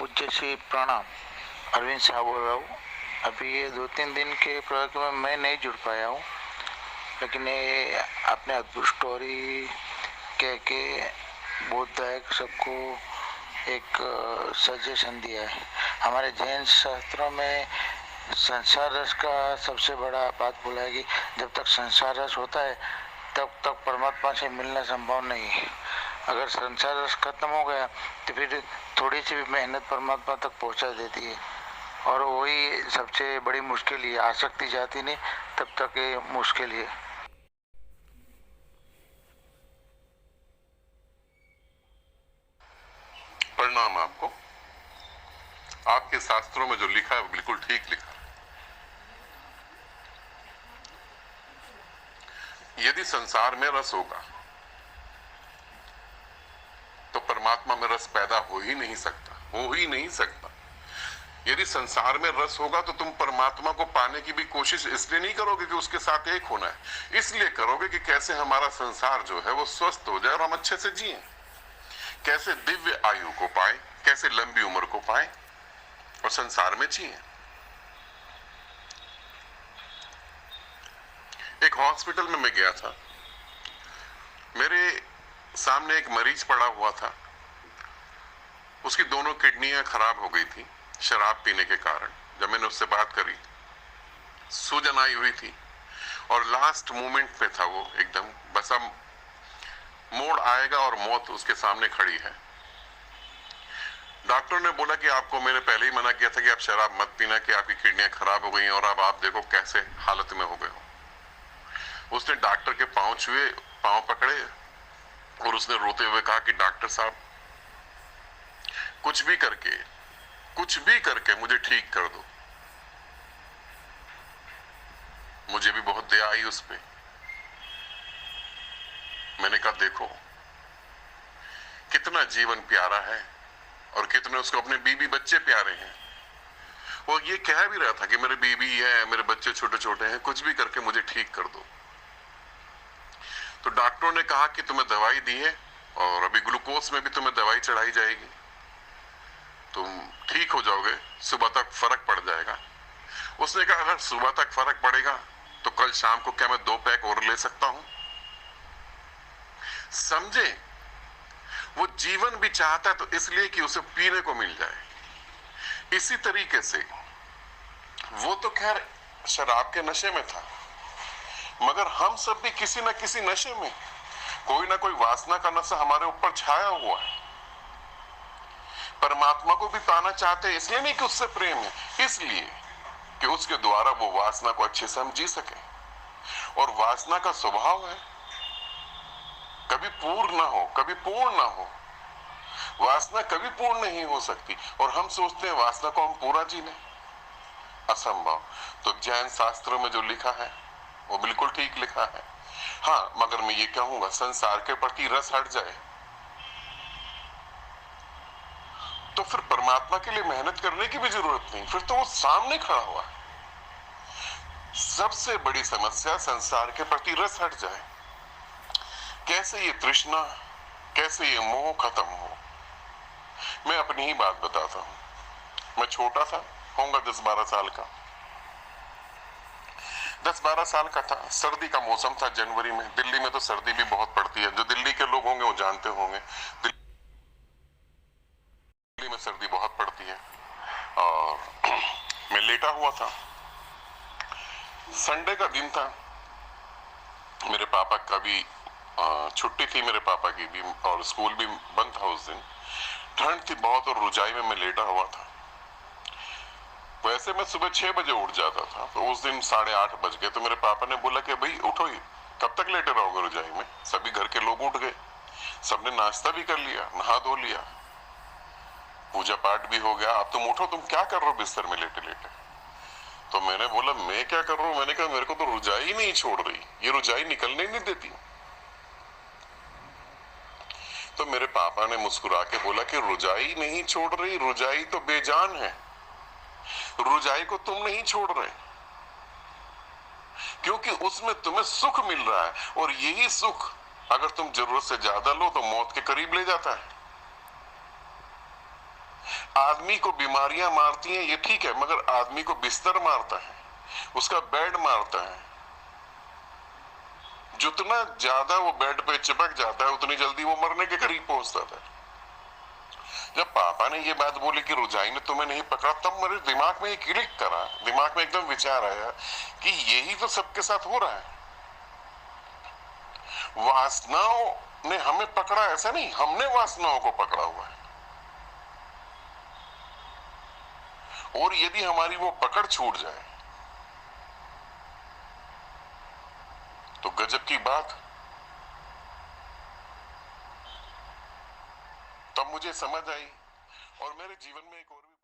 पूज्य श्री प्रणाम। अरविंद शाह बोल रहा हूँ। अभी ये 2-3 दिन के प्रोग्राम में मैं नहीं जुड़ पाया हूँ, लेकिन ये आपने अद्भुत स्टोरी कह के बोधदायक सबको एक सजेशन दिया है। हमारे जैन शास्त्रों में संसार रस का सबसे बड़ा बात बोला है कि जब तक संसार रस होता है तब तक परमात्मा से मिलना संभव नहीं है। अगर संसार रस खत्म हो गया तो फिर थोड़ी सी भी मेहनत परमात्मा तक पहुंचा देती है, और वही सबसे बड़ी मुश्किल ही आसक्ति जाती नहीं तब तक ये मुश्किल है। प्रणाम आपको। आपके शास्त्रों में जो लिखा है वो बिल्कुल ठीक लिखा है। यदि संसार में रस होगा तो परमात्मा में रस पैदा हो ही नहीं सकता। यदि संसार में रस होगा तो तुम परमात्मा को पाने की भी कोशिश इसलिए नहीं करोगे कि उसके साथ एक होना है, इसलिए करोगे कि कैसे हमारा संसार जो है वो स्वस्थ हो जाए और हम अच्छे से जिए, कैसे दिव्य आयु को पाए, कैसे लंबी उम्र को पाए और संसार में जिए। एक हॉस्पिटल में मैं गया था, मेरे सामने एक मरीज पड़ा हुआ था। उसकी दोनों किडनियां खराब हो गई थी शराब पीने के कारण। जब मैंने उससे बात करी, सूजन आई हुई थी और लास्ट मोमेंट पे था वो, एकदम बस अब मोड़ आएगा और मौत उसके सामने खड़ी है। डॉक्टर ने बोला कि आपको मैंने पहले ही मना किया था कि आप शराब मत पीना, कि आपकी किडनियां खराब हो गई हैं और अब आप देखो कैसे हालत में हो गए हो। उसने डॉक्टर के पांव छुए, पांव पकड़े और उसने रोते हुए कहा कि डॉक्टर साहब, कुछ भी करके मुझे ठीक कर दो। मुझे भी बहुत दया आई उस पे। मैंने कहा देखो कितना जीवन प्यारा है और कितने उसको अपने बीबी बच्चे प्यारे हैं। वो ये कह भी रहा था कि मेरे बीबी है, मेरे बच्चे छोटे छोटे हैं, कुछ भी करके मुझे ठीक कर दो। तो डॉक्टरों ने कहा कि तुम्हें दवाई दी है और अभी ग्लूकोज में भी तुम्हें दवाई चढ़ाई जाएगी, तुम ठीक हो जाओगे, सुबह तक फर्क पड़ जाएगा। उसने कहा अगर सुबह तक फर्क पड़ेगा तो कल शाम को क्या मैं 2 पैक और ले सकता हूं? समझे, वो जीवन भी चाहता है तो इसलिए कि उसे पीने को मिल जाए। इसी तरीके से वो तो खैर शराब के नशे में था, मगर हम सब भी किसी न किसी नशे में, कोई ना कोई वासना का नशा हमारे ऊपर छाया हुआ है। परमात्मा को भी पाना चाहते हैं, इसलिए नहीं कि उससे प्रेम है, इसलिए कि उसके द्वारा वो वासना को अच्छे से हम जी सके। और वासना का स्वभाव है कभी पूर्ण ना हो, कभी पूर्ण ना हो। वासना कभी पूर्ण नहीं हो सकती और हम सोचते हैं वासना को हम पूरा जी लें, असंभव। तो जैन शास्त्रों में जो लिखा है वो बिल्कुल ठीक लिखा है। हाँ, मगर मैं ये कहूंगा संसार के प्रति रस हट जाए तो फिर परमात्मा के लिए मेहनत करने की भी जरूरत नहीं, फिर तो वो सामने खड़ा हुआ है। सबसे बड़ी समस्या संसार के प्रति रस हट जाए। कैसे ये तृष्णा, कैसे ये मोह खत्म हो। मैं अपनी ही बात बताता हूं। मैं छोटा था, होऊंगा 10-12 साल का, 10-12 साल का था। सर्दी का मौसम था जनवरी में। दिल्ली में तो सर्दी भी बहुत पड़ती है, जो दिल्ली के लोग होंगे वो जानते होंगे दिल्ली में सर्दी बहुत पड़ती है। और मैं लेटा हुआ था, संडे का दिन था, मेरे पापा का भी छुट्टी थी, मेरे पापा की भी, और स्कूल भी बंद था उस दिन। ठंड थी बहुत और रुजाई में मैं लेटा हुआ था। वैसे मैं सुबह 6 बजे उठ जाता था, तो उस दिन 8:30 बज गए। तो मेरे पापा ने बोला कि भाई उठो, ही कब तक लेटे रहोगे रुजाई में। सभी घर के लोग उठ गए, सबने नाश्ता भी कर लिया, नहा धो लिया, पूजा पाठ भी हो गया। अब तुम उठो, तुम क्या कर रहे हो बिस्तर में लेटे लेटे? तो मैंने बोला मैं क्या कर रहा हूं? मैंने कहा मेरे को तो रुजाई नहीं छोड़ रही, ये रुजाई निकलने नहीं देती। तो मेरे पापा ने मुस्कुरा के बोला कि रुजाई नहीं छोड़ रही, रुजाई तो बेजान है, रुजाई को तुम नहीं छोड़ रहे, क्योंकि उसमें तुम्हें सुख मिल रहा है और यही सुख अगर तुम जरूरत से ज्यादा लो तो मौत के करीब ले जाता है। आदमी को बीमारियां मारती हैं ये ठीक है, मगर आदमी को बिस्तर मारता है, उसका बेड मारता है। जितना ज्यादा वो बेड पे चिपक जाता है उतनी जल्दी वो मरने के करीब पहुंचता था। जब पापा ने ये बात बोली कि रुजाई ने तुम्हें नहीं पकड़ा, तब मेरे दिमाग में ये क्लिक करा, दिमाग में एकदम विचार आया कि यही तो सबके साथ हो रहा है। वासनाओं ने हमें पकड़ा, ऐसा नहीं, हमने वासनाओं को पकड़ा हुआ है। और यदि हमारी वो पकड़ छूट जाए तो गजब की बात। तब मुझे समझ आई और मेरे जीवन में एक और